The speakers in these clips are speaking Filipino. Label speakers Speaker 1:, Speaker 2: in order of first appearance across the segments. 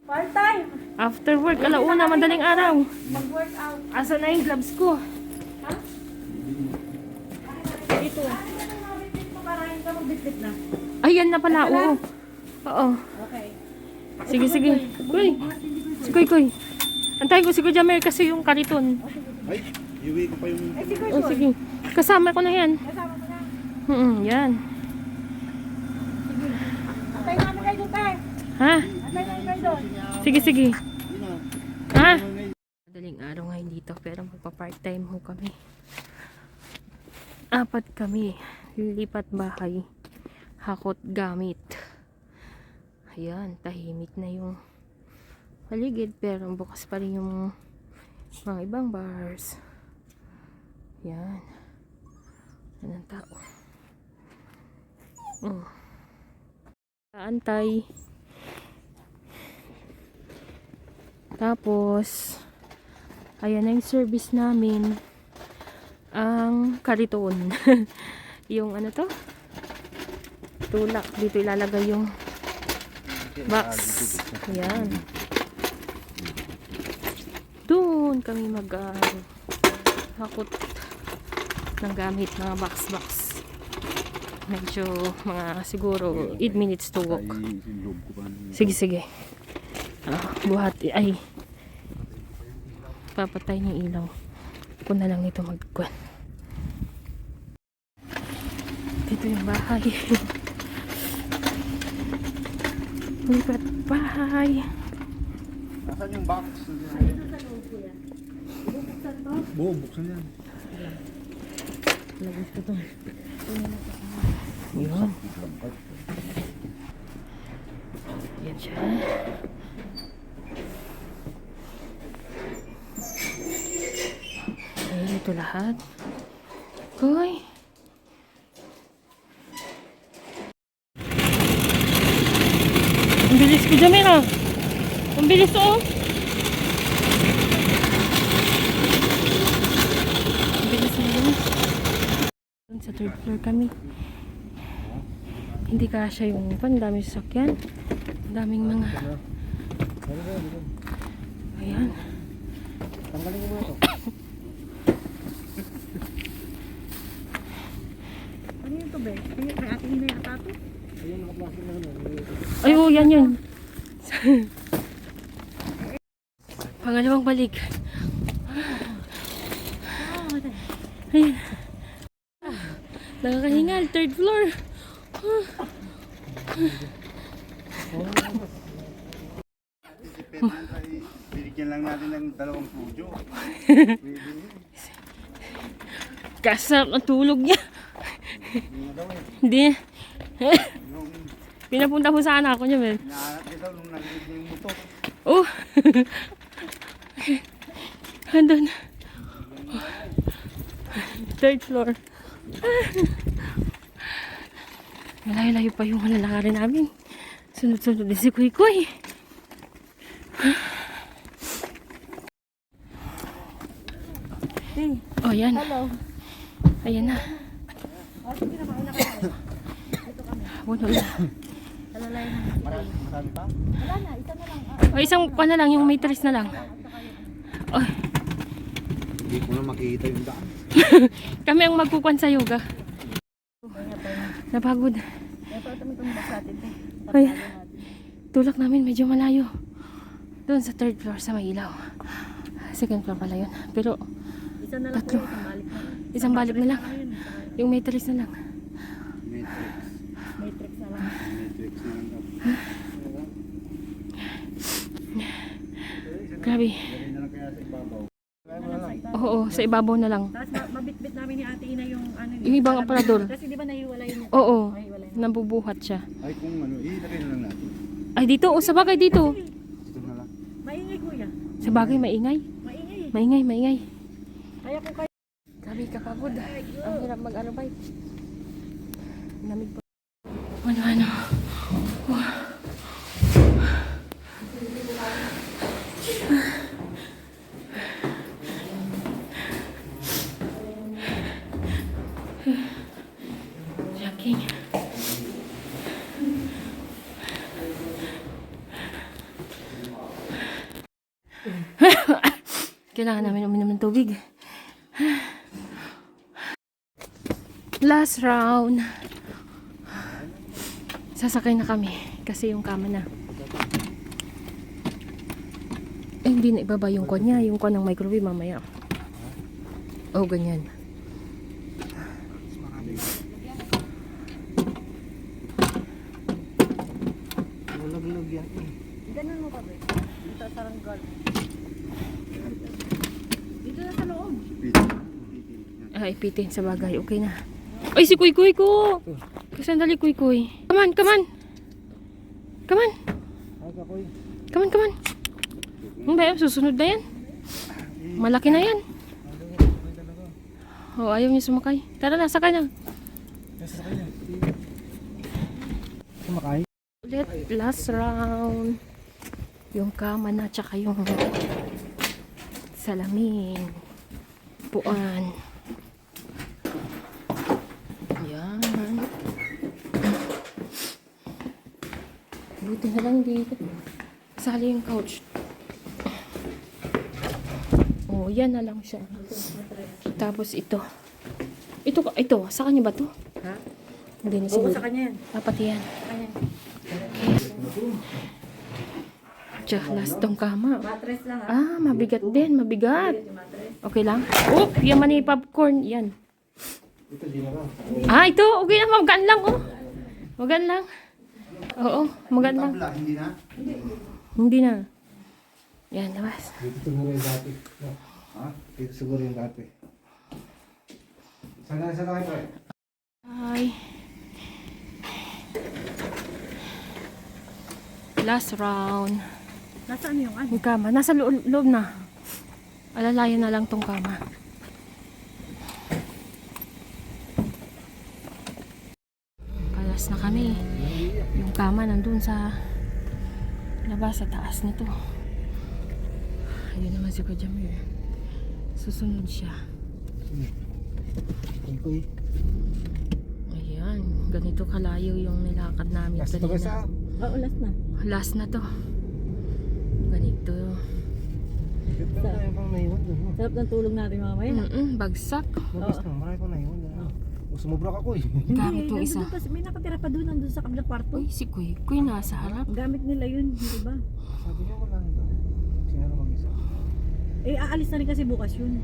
Speaker 1: Part-time.
Speaker 2: After work, alauna, madaling araw.
Speaker 1: Mag-workout.
Speaker 2: Asa na yung gloves ko?
Speaker 1: Ha?
Speaker 2: Ito.
Speaker 1: Parahin ka magbitbit na.
Speaker 2: Ayan na pala, oo. Oo.
Speaker 1: Okay.
Speaker 2: Sige, sige. Kuy. Si Kuy, Kuy. Antay ko si Kuya Jamel kasi yung kariton.
Speaker 3: Ay, iwi ko pa yung...
Speaker 1: Ay, sige,
Speaker 2: Oh, sige. Kasama ko na yan.
Speaker 1: kasama ko na.
Speaker 2: Yan.
Speaker 1: Antay namin kayo doon, tayo.
Speaker 2: Ha?
Speaker 1: Antay namin kayo doon.
Speaker 2: Sige, sige.
Speaker 3: Yun na.
Speaker 2: Ha? Madaling araw ngayon dito pero magpa-part-time ho kami. 4 kami. Lipat bahay. Hakot gamit. Ayan, tahimik na yung paligid pero bukas pa rin yung mga ibang bars. Ayan. Yan ang tao. Antay. Tapos ayan na yung service namin. Ang kariton. Yung ano to? Tulak. Dito ilalagay yung box. Ayan. Doon kami hakot ng gamit, mga box. Medyo mga siguro 8 minutes to walk. Sige, sige. Buhat. Ay. Papatay ng ilaw. Ako na lang nito magkuhan. Dito yung bahay. Lipat bahay.
Speaker 3: Nasaan yung box? Oo, buksan yan.
Speaker 2: Lagos ko to. Yun. Yan siya. Ayan, ito lahat. Koy. Ang bilis ko dyan, Mira. Ang bilis, oh. Ang bilis na yun. Sa 3rd floor kami. Hindi kasya yung pandami sasakyan. Ang daming mga... Ayan.
Speaker 3: Tanggalin mo ito.
Speaker 1: Ano yung to, be? May ating hinay ata to.
Speaker 3: Ayun, nakaplasok na ano.
Speaker 2: Ay, oh, yan. Pangalawang balik. Ayan. Nakakahingal, 3rd floor.
Speaker 3: Binigyan lang natin ng 2 studio.
Speaker 2: Kasarap ang tulog niya. Hindi. Pinapunta ko sana ako niya, men.
Speaker 3: Nahanap kita nung narinig niya yung motor.
Speaker 2: Oh. Andun. 3rd floor. Malayo-layo pa yung lalakarin namin. Sunod-sunod din si Kuy Kuy.
Speaker 1: Hey,
Speaker 2: Oh, yan.
Speaker 1: hello.
Speaker 2: Ayan na.
Speaker 1: O, sige na, mauna ka na.
Speaker 2: Buno na.
Speaker 1: Alalayan na.
Speaker 3: Marami pa?
Speaker 1: Wala na, isa na lang.
Speaker 2: O, isang pa na lang, yung matrix na lang. Oh,
Speaker 3: Hindi ko na makikita yung daan.
Speaker 2: kami ang magkukuhan sa yoga. Napagod.
Speaker 1: Ito, ito may tumbas natin.
Speaker 2: Ay, tulak namin medyo malayo. Doon sa 3rd floor sa may ilaw. 2nd floor pala yun. Pero
Speaker 1: Isa na lang po,
Speaker 2: isang balik na lang. Yung matrix na lang.
Speaker 3: Matrix.
Speaker 1: Matrix na lang.
Speaker 3: Matrix na lang.
Speaker 2: Grabe.
Speaker 3: Dali na lang kaya sa ibabaw.
Speaker 2: Oo, sa ibabaw na lang.
Speaker 1: Tapos mabitbit namin ni Ate Ina yung ano.
Speaker 2: Yung ibang aparador.
Speaker 1: Kasi di ba nahiwala yung...
Speaker 2: Oo,
Speaker 1: Nahiwala yung...
Speaker 2: nabubuhat siya.
Speaker 3: Ay kung ano, ilagay na lang natin.
Speaker 2: Ay, dito. O, sa bagay dito.
Speaker 3: Dito na lang.
Speaker 1: Maingay kuya.
Speaker 2: Sa bagay, maingay.
Speaker 1: Maingay.
Speaker 2: Maingay.
Speaker 1: Kaya kung kayo...
Speaker 2: Grabe, kapagod. Ang hirap mag-arabay. Lamig pa. Ano. Jogging. Kailangan namin uminom ng tubig. Last round. Sasakay na kami kasi yung kama na. Eh, hindi na ibaba yung kon niya. Yung kon ng microwave mamaya. Oh, ganyan.
Speaker 3: Lalaglag yan eh.
Speaker 1: Ganun mo kami. Dito sa ranggal. Dito na sa loob.
Speaker 2: Ah, ipitin sa bagay. Okay na. Ay, si Kuy Kuy ko! Sandali, Kuy Kuy. Come on, come on! Come on! Come on, come on! Hindi, susunod na yan. Malaki na yan. Oh, ayaw niya sumakay. Tara na, sakay na.
Speaker 3: Sumakay?
Speaker 2: Ulit, last round. Yung kama na, tsaka yung salamin. Puan. Yan. Buti na lang dito. Sali yung couch. Oh, yan na lang siya. Tapos ito. Ito. Sa kanya ba to?
Speaker 1: Ha?
Speaker 2: Hindi na
Speaker 1: Oo,
Speaker 2: siguro.
Speaker 1: sa kanya yan.
Speaker 2: Pati yan.
Speaker 1: Sa kanya.
Speaker 2: Tsaka last tong kama.
Speaker 1: Mattress lang ha.
Speaker 2: Ah, mabigat din. Mabigat.
Speaker 1: Yung mattress.
Speaker 2: Okay lang. Oh, yaman ni popcorn. Yan.
Speaker 3: Ito di na lang.
Speaker 2: Ah, ito. Okay na. Magaan lang, oh. Magaan lang. Oo, magaan lang.
Speaker 3: Tabla, hindi na?
Speaker 2: Hindi na. Yan, labas.
Speaker 3: Dito siguro yung dati. Ha? Dito siguro yung dati. Saan na kayo pre?
Speaker 2: Hi. Last round.
Speaker 1: Nasaan yung ano?
Speaker 2: Yung kama. Nasa loob na. Alalayan na lang tong kama. Kalas na kami. Yung kama nandun sa labas, sa taas nito. Ayun naman si Kajamir. Susunod siya.
Speaker 3: Kuy.
Speaker 2: Ayan. Ganito kalayo yung nilakad namin
Speaker 3: Kasi ito
Speaker 2: kanina.
Speaker 1: Oo, last na.
Speaker 2: Last na to. Ganito.
Speaker 3: Marami pang naiwan doon.
Speaker 1: Sarap ng tulog natin mamaya.
Speaker 2: Bagsak.
Speaker 3: Mabis lang, marami pang naiwan doon. Sumubra ka Kuy.
Speaker 2: Gamit tong isa.
Speaker 1: nandun pa, may nakatira pa doon, nandun sa kabilang kwarto.
Speaker 2: Uy, si Kuy. Kuy nasa harap.
Speaker 1: Gamit nila yun, di ba?
Speaker 3: Sabi niya wala na doon. Sino na mag-isa?
Speaker 1: Eh, aalis na rin kasi bukas yun.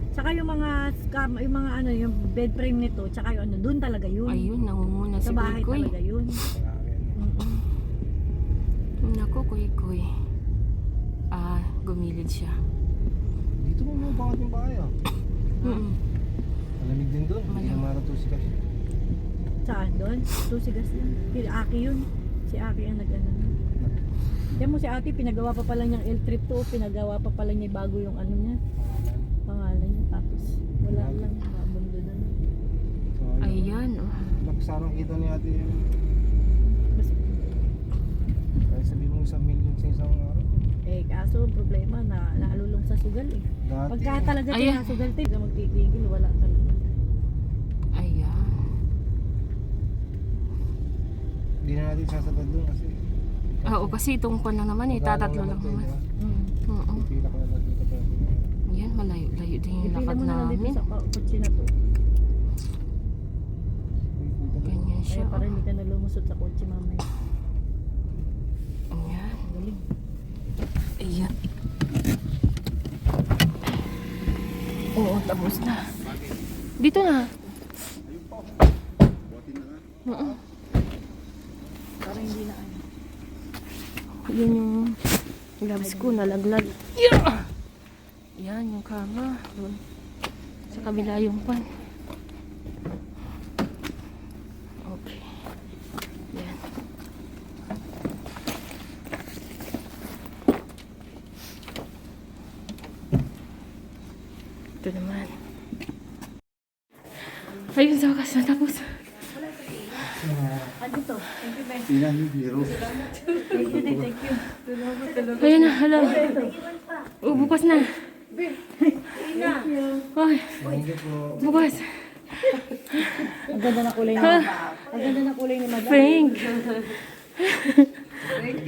Speaker 1: Saka yung mga scam, yung mga ano, yung bed frame nito, tsaka yung ano, doon talaga yun.
Speaker 2: Ayun, nangunguna si
Speaker 1: Sa bahay
Speaker 2: Kuy Kuy.
Speaker 1: talaga yun.
Speaker 2: Naku, Kuy Kuy. Ah, gumilid siya.
Speaker 3: Dito mo mga bakit yung bahay ah. Malamig din doon. Hindi na maratusi kasi.
Speaker 1: Saan doon? Tusigas yun. Aki yun. Si Aki ang nag-ano. Yan mo si Aki, pinagawa pa pala niyang L-trip to, pinagawa pa pala niya bago yung ano niya. Pangalan niya. Tapos wala lang, mabundo na.
Speaker 2: Ayan, oh.
Speaker 3: Nakasarang kita ni ate yun.
Speaker 1: Mas,
Speaker 3: Kaya sabi mo 1 million sa isang araw.
Speaker 1: eh, kaso problema na nalulong sa sugal eh.
Speaker 3: Dati.
Speaker 1: Pagka talaga
Speaker 2: Ayan.
Speaker 1: tinasugal tayo, magtitigil, wala talaga.
Speaker 2: Ayan.
Speaker 3: Hindi na natin sasagad doon kasi.
Speaker 2: Oo, kasi itong kon lang naman eh. Tatatlo lang naman. Oo.
Speaker 3: Pipila ko na lang dito.
Speaker 2: Yan, malayo-layo din yung
Speaker 1: Ipila
Speaker 2: lakad
Speaker 1: mo na lang dito
Speaker 2: namin.
Speaker 1: sa kotse na to.
Speaker 2: Ganyan siya.
Speaker 1: Kaya para hindi ka na lumusot sa kotse mamaya.
Speaker 2: Ayan.
Speaker 1: Ang galing.
Speaker 2: Ayan. Oo, tapos na. Dito na. Oo.
Speaker 1: Para hindi na ano.
Speaker 2: Yun yung gloves ko, nalaglag. Yeah! Yan, yung kama. Doon. Sa kabila yung pan. Okay. Yan. Ito naman. Ayun, sa wakas natapos.
Speaker 1: Ano to? Thank you, Ben.
Speaker 3: Ilan yung biro?
Speaker 1: Thank you, thank you.
Speaker 2: Ayun na, hala. Oh, bukas na. Ay,
Speaker 3: Thank you po.
Speaker 2: bukas.
Speaker 1: Ang ganda na kulay ni Ang ganda na kulay ni Madam.
Speaker 2: Frank.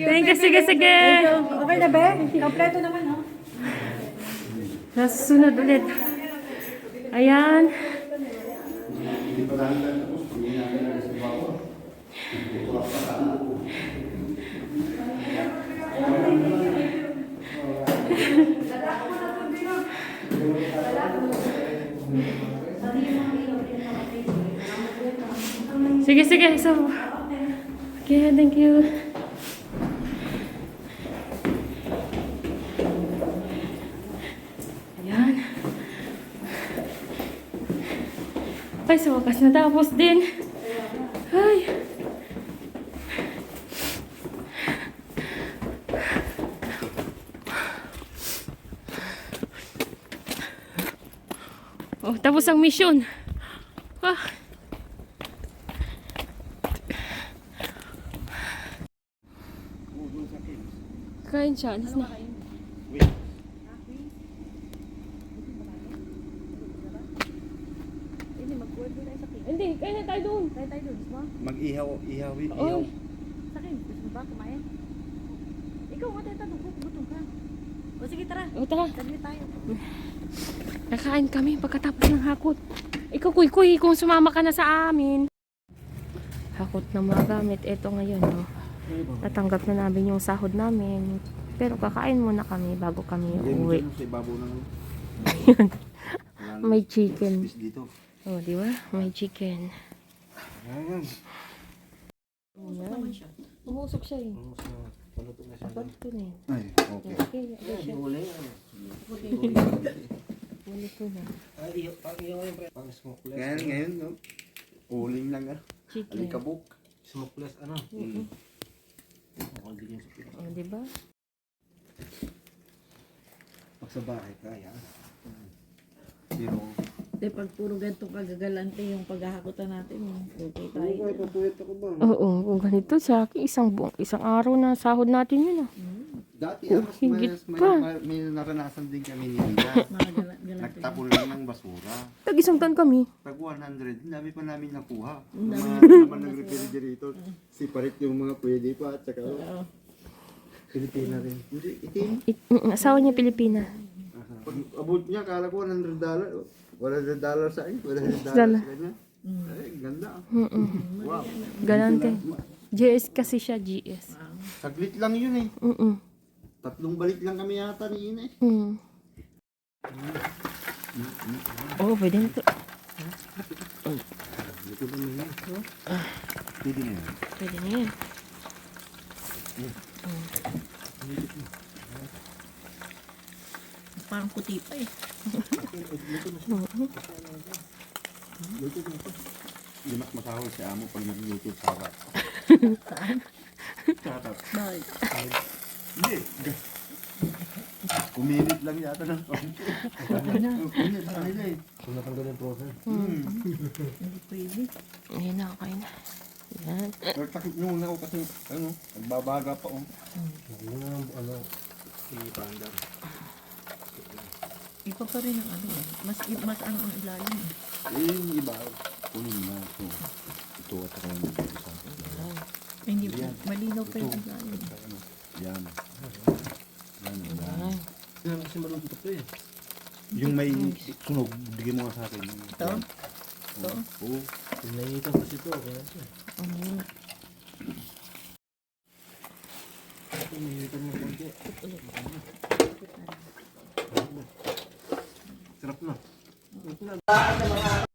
Speaker 2: Thank you, sige, sige.
Speaker 1: Okay na, Ben? Kompleto naman, ha?
Speaker 2: Sa susunod ulit. Ayan. Sige, sige. So, okay, thank you. Ayan. Ay, sa wakas natapos din. Ay. Oh, tapos ang mission. Ah. Kain siya, alis na.
Speaker 1: Hindi, mag-work tayo sa king.
Speaker 2: Hindi, kain na tayo doon.
Speaker 1: Tayo tayo doon, gusto mo?
Speaker 3: Mag-ihaw,
Speaker 2: Oy.
Speaker 1: Sa king, gusto mo ba kumain? Ikaw, tayo tayo, gutom ka. O sige, tara.
Speaker 2: O, tara.
Speaker 1: Sabi tayo.
Speaker 2: Nakain kami pagkatapos ng hakot. Ikaw, kuy, kung sumama ka na sa amin. Hakot na mga gamit. Ito ngayon, oh. Natanggap na namin yung sahod namin. Pero kakain muna kami bago kami uuwi.
Speaker 3: Sa ibabaw ng
Speaker 2: May chicken.
Speaker 3: dito.
Speaker 2: Oh, di ba? May chicken.
Speaker 3: Ayan.
Speaker 2: Ayan. Umusok siya eh.
Speaker 3: Paluto na siya.
Speaker 2: Dapat ito na yun.
Speaker 3: Ay, okay.
Speaker 2: Okay, okay siya.
Speaker 3: Huli.
Speaker 2: Huli ko na.
Speaker 3: Pang-smokeless. Ngayon, no? Uling lang, ah.
Speaker 2: Chicken.
Speaker 3: Alikabok. Smokeless, ano?
Speaker 2: Oh, di ba?
Speaker 3: Pag sa bahay, kaya. Pero,
Speaker 1: Di, pag puro ganitong kagagalante yung paghahakutan natin, okay tayo.
Speaker 3: ay, papuyat ako ba?
Speaker 2: Oo, kung ganito sa akin, isang araw na sahod natin yun ah.
Speaker 3: Dati,
Speaker 2: Oh, higit pa.
Speaker 3: may naranasan din kami ni Lila.
Speaker 1: Mga galante.
Speaker 3: Nagtapon lang ng basura.
Speaker 2: Tag-isang tan kami.
Speaker 3: Tag 100, dami pa namin nakuha. Yung mga naman nag-refrigerator. Separate yung mga pwede pa at saka
Speaker 1: Oo.
Speaker 3: Pilipina rin. Hindi, itim.
Speaker 2: Asawa niya Pilipina.
Speaker 3: Pag abot niya, kala ko $100. $100 sa akin, $100 sa
Speaker 2: Dala.
Speaker 3: kanya. Ay, ganda. Wow.
Speaker 2: Galante. GS kasi siya, GS.
Speaker 3: Saglit lang yun eh. 3 balik lang kami yata ni Ina eh.
Speaker 2: Oh, pwede na to.
Speaker 3: Dito ba naman yan? Pwede na yan.
Speaker 2: Pwede na yan.
Speaker 1: Parang puti pa eh.
Speaker 3: Hindi mas masahol si Amo pag nag-YouTube sa harap. Sarap.
Speaker 1: Bakit?
Speaker 3: Hindi. Kuminit lang yata ng konti. Kuminit sa kanila eh. Kung natanggal yung process.
Speaker 1: Hindi pwede.
Speaker 2: Ayan na, okay na. Yan.
Speaker 3: Pero takip nyo muna ako kasi nagbabaga pa oh. Ano, si Panda.
Speaker 1: Iba pa rin ang ano eh. Mas ano ang ilalim eh.
Speaker 3: Eh, yung iba, kunin mo na ito. Ito at saka yung isa.
Speaker 1: Ay, hindi malinaw pa yung ilalim.
Speaker 3: Yan. Yan.
Speaker 2: Yan.
Speaker 3: Yan kasi maluntok to eh. Yung may sunog, bigyan mo nga sa akin.
Speaker 1: Ito? Ito?
Speaker 3: Oo. Pinayitan kasi ito. Kaya ito. Pinayitan mo konti. Sarap na.